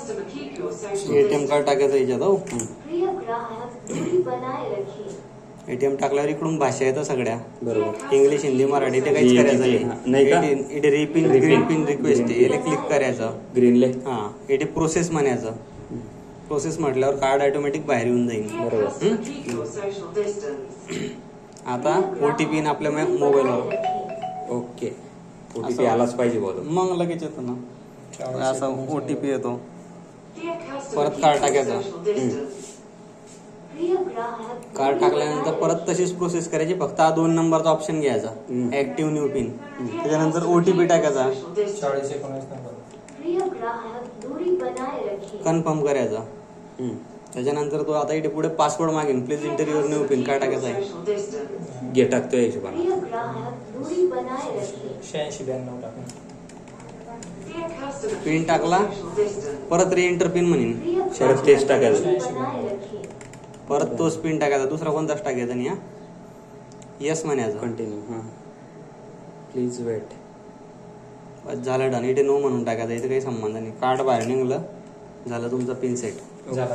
ATM card टाकायचं याच्यात. हो, एटीएम टाकल्यावर इकडून भाषा येतं सगळ्या, बरोबर, इंग्लिश, हिंदी, मराठी. ते काहीच करायचं नाही. इथे रिपिन ग्रीन पिन रिक्वेस्ट याला क्लिक करायचं, ग्रीनले. हा, इथे प्रोसेस म्हणायचं. प्रोसेस म्हटल्यावर कार्ड ऑटोमॅटिक बाहेर येऊन जाईल. बरोबर. आता ओटीपी आपल्या मोबाईलवर. ओके, ओटीपी आलाच पाहिजे बोल, मग लगेच येतो ना. असा ओटीपी येतो, परत कार्ड टाकायचं. कार्ड टाकल्यानंतर परत तशीच प्रोसेस करायची, फक्त हा 2 नंबरचा ऑप्शन घ्यायचा, ऍक्टिव्ह न्यू पिन. त्याच्यानंतर ओटीपी टाकायचा, 4019 नंबर, कन्फर्म करायचा. त्याच्यानंतर तो आता इथे पुढे पासवर्ड मागेन, please enter your new PIN. काय टाकायचा आहे, घे टाकतोय हिशोबाने 8692 टाकून पिन टाकला, परत री एंटर पिन म्हणेन, परत तेच टाकायचं, परत तोच पिन टाकायचा, दुसरा कोणताच टाकायचा नाही. हा, येस म्हणायचं, कंटिन्यू. हा, प्लीज वेट. बस झालं, डन. इथे नो म्हणून टाकायचं, इथे काही संबंध नाही. कार्ड बाहेर निघलं, झालं तुमचं पिन सेट. झाला.